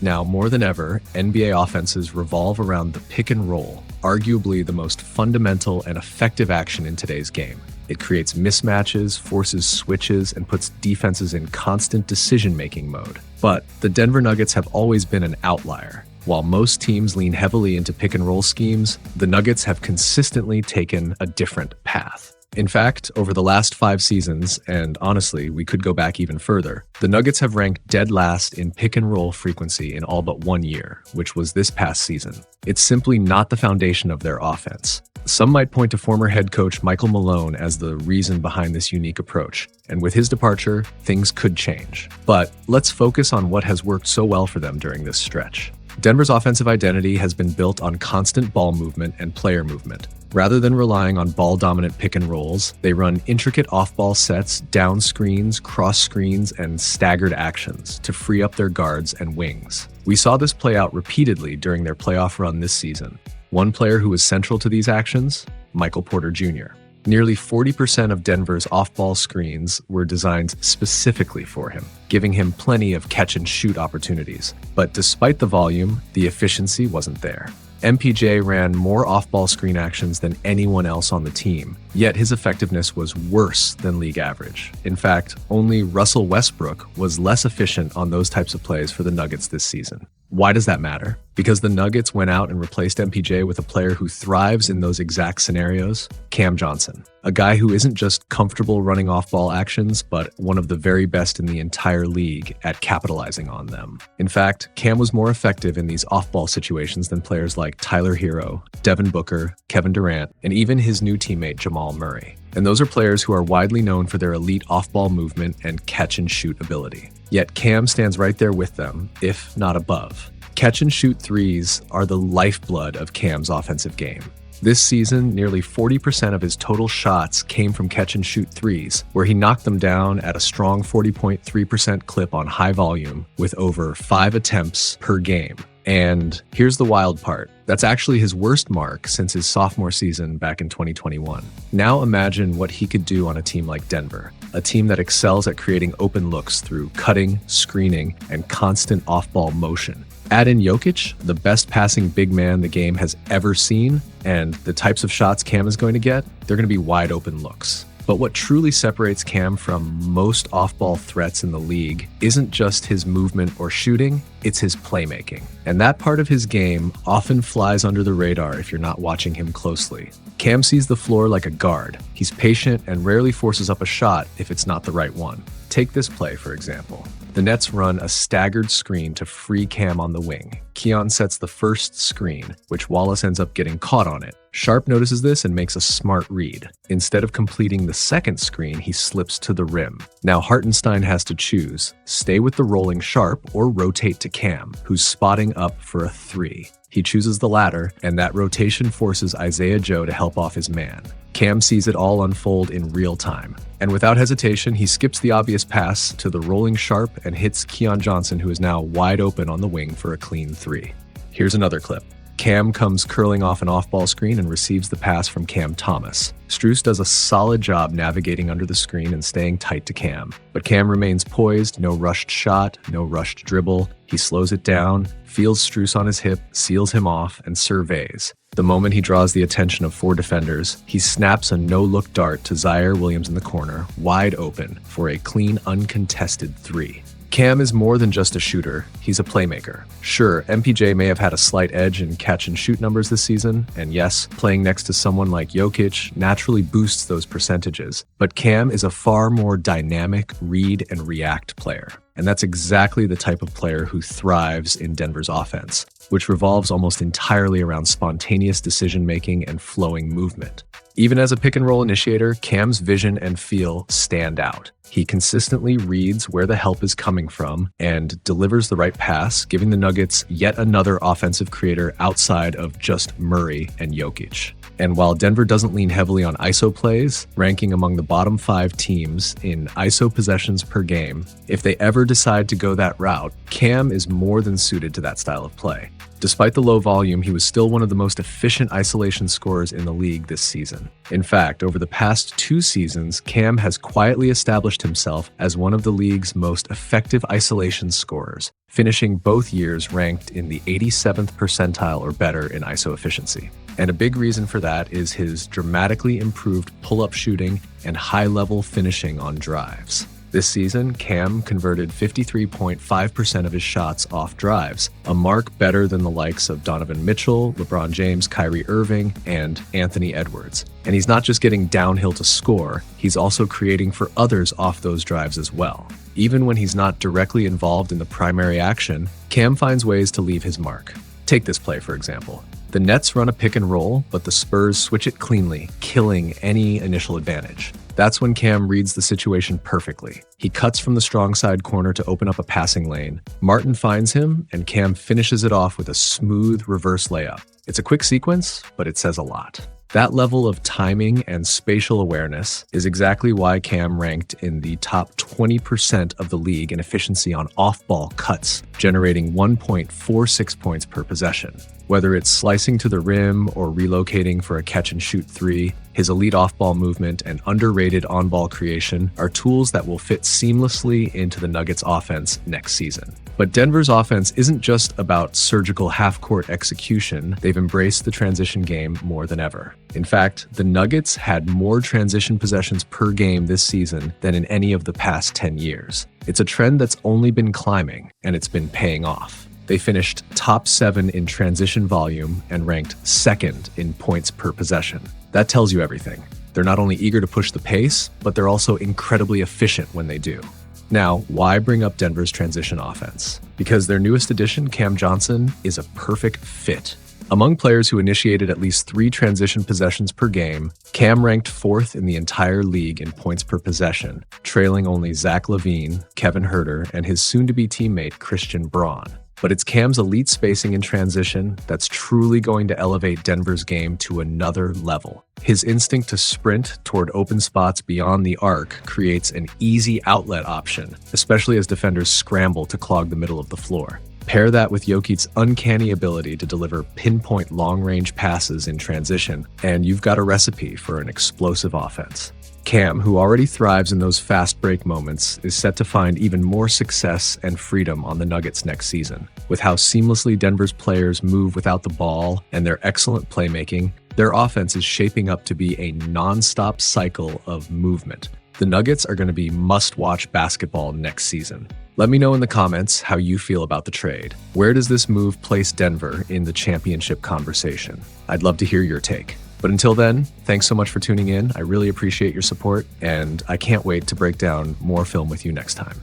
Now, more than ever, NBA offenses revolve around the pick and roll, arguably the most fundamental and effective action in today's game. It creates mismatches, forces switches, and puts defenses in constant decision-making mode. But the Denver Nuggets have always been an outlier. While most teams lean heavily into pick-and-roll schemes, the Nuggets have consistently taken a different path. In fact, over the last 5 seasons, and honestly, we could go back even further, the Nuggets have ranked dead last in pick-and-roll frequency in all but 1 year, which was this past season. It's simply not the foundation of their offense. Some might point to former head coach Michael Malone as the reason behind this unique approach, and with his departure, things could change. But let's focus on what has worked so well for them during this stretch. Denver's offensive identity has been built on constant ball movement and player movement. Rather than relying on ball-dominant pick-and-rolls, they run intricate off-ball sets, down screens, cross screens, and staggered actions to free up their guards and wings. We saw this play out repeatedly during their playoff run this season. One player who was central to these actions? Michael Porter Jr. Nearly 40% of Denver's off-ball screens were designed specifically for him, giving him plenty of catch-and-shoot opportunities. But despite the volume, the efficiency wasn't there. MPJ ran more off-ball screen actions than anyone else on the team, yet his effectiveness was worse than league average. In fact, only Russell Westbrook was less efficient on those types of plays for the Nuggets this season. Why does that matter? Because the Nuggets went out and replaced MPJ with a player who thrives in those exact scenarios, Cam Johnson. A guy who isn't just comfortable running off-ball actions, but one of the very best in the entire league at capitalizing on them. In fact, Cam was more effective in these off-ball situations than players like Tyler Herro, Devin Booker, Kevin Durant, and even his new teammate Jamal Murray. And those are players who are widely known for their elite off-ball movement and catch-and-shoot ability. Yet Cam stands right there with them, if not above. Catch-and-shoot threes are the lifeblood of Cam's offensive game. This season, nearly 40% of his total shots came from catch-and-shoot threes, where he knocked them down at a strong 40.3% clip on high volume with over 5 attempts per game. And here's the wild part. That's actually his worst mark since his sophomore season back in 2021. Now imagine what he could do on a team like Denver, a team that excels at creating open looks through cutting, screening, and constant off-ball motion. Add in Jokic, the best passing big man the game has ever seen, and the types of shots Cam is going to get, they're going to be wide open looks. But what truly separates Cam from most off-ball threats in the league isn't just his movement or shooting, it's his playmaking. And that part of his game often flies under the radar if you're not watching him closely. Cam sees the floor like a guard. He's patient and rarely forces up a shot if it's not the right one. Take this play, for example. The Nets run a staggered screen to free Cam on the wing. Keon sets the first screen, which Wallace ends up getting caught on it. Sharp notices this and makes a smart read. Instead of completing the second screen, he slips to the rim. Now Hartenstein has to choose, stay with the rolling Sharp or rotate to Cam, who's spotting up for a 3. He chooses the latter, and that rotation forces Isaiah Joe to help off his man. Cam sees it all unfold in real time. And without hesitation, he skips the obvious pass to the rolling Sharp and hits Keon Johnson, who is now wide open on the wing for a clean 3. Here's another clip. Cam comes curling off an off-ball screen and receives the pass from Cam Thomas. Strus does a solid job navigating under the screen and staying tight to Cam. But Cam remains poised, no rushed shot, no rushed dribble. He slows it down, feels Strus on his hip, seals him off, and surveys. The moment he draws the attention of 4 defenders, he snaps a no-look dart to Zaire Williams in the corner, wide open, for a clean, uncontested 3. Cam is more than just a shooter, he's a playmaker. Sure, MPJ may have had a slight edge in catch-and-shoot numbers this season, and yes, playing next to someone like Jokic naturally boosts those percentages, but Cam is a far more dynamic read and react player. And that's exactly the type of player who thrives in Denver's offense, which revolves almost entirely around spontaneous decision-making and flowing movement. Even as a pick-and-roll initiator, Cam's vision and feel stand out. He consistently reads where the help is coming from and delivers the right pass, giving the Nuggets yet another offensive creator outside of just Murray and Jokic. And while Denver doesn't lean heavily on ISO plays, ranking among the bottom 5 teams in ISO possessions per game, if they ever decide to go that route, Cam is more than suited to that style of play. Despite the low volume, he was still one of the most efficient isolation scorers in the league this season. In fact, over the past 2 seasons, Cam has quietly established established himself as one of the league's most effective isolation scorers, finishing both years ranked in the 87th percentile or better in ISO efficiency. And a big reason for that is his dramatically improved pull-up shooting and high-level finishing on drives. This season, Cam converted 53.5% of his shots off drives, a mark better than the likes of Donovan Mitchell, LeBron James, Kyrie Irving, and Anthony Edwards. And he's not just getting downhill to score, he's also creating for others off those drives as well. Even when he's not directly involved in the primary action, Cam finds ways to leave his mark. Take this play, for example. The Nets run a pick and roll, but the Spurs switch it cleanly, killing any initial advantage. That's when Cam reads the situation perfectly. He cuts from the strong side corner to open up a passing lane. Martin finds him, and Cam finishes it off with a smooth reverse layup. It's a quick sequence, but it says a lot. That level of timing and spatial awareness is exactly why Cam ranked in the top 20% of the league in efficiency on off-ball cuts, generating 1.46 points per possession. Whether it's slicing to the rim or relocating for a catch-and-shoot three, his elite off-ball movement and underrated on-ball creation are tools that will fit seamlessly into the Nuggets offense next season. But Denver's offense isn't just about surgical half-court execution. They've embraced the transition game more than ever. In fact, the Nuggets had more transition possessions per game this season than in any of the past 10 years. It's a trend that's only been climbing, and it's been paying off. They finished top 7 in transition volume and ranked 2nd in points per possession. That tells you everything. They're not only eager to push the pace, but they're also incredibly efficient when they do. Now, why bring up Denver's transition offense? Because their newest addition, Cam Johnson, is a perfect fit. Among players who initiated at least 3 transition possessions per game, Cam ranked 4th in the entire league in points per possession, trailing only Zach LaVine, Kevin Huerter, and his soon-to-be teammate Christian Braun. But it's Cam's elite spacing in transition that's truly going to elevate Denver's game to another level. His instinct to sprint toward open spots beyond the arc creates an easy outlet option, especially as defenders scramble to clog the middle of the floor. Pair that with Jokic's uncanny ability to deliver pinpoint long-range passes in transition, and you've got a recipe for an explosive offense. Cam, who already thrives in those fast break moments, is set to find even more success and freedom on the Nuggets next season. With how seamlessly Denver's players move without the ball and their excellent playmaking, their offense is shaping up to be a non-stop cycle of movement. The Nuggets are going to be must-watch basketball next season. Let me know in the comments how you feel about the trade. Where does this move place Denver in the championship conversation? I'd love to hear your take. But until then, thanks so much for tuning in. I really appreciate your support, and I can't wait to break down more film with you next time.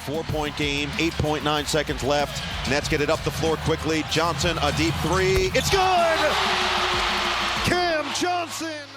4-point game, 8.9 seconds left. Nets get it up the floor quickly. Johnson, a deep three. It's good! Cam Johnson!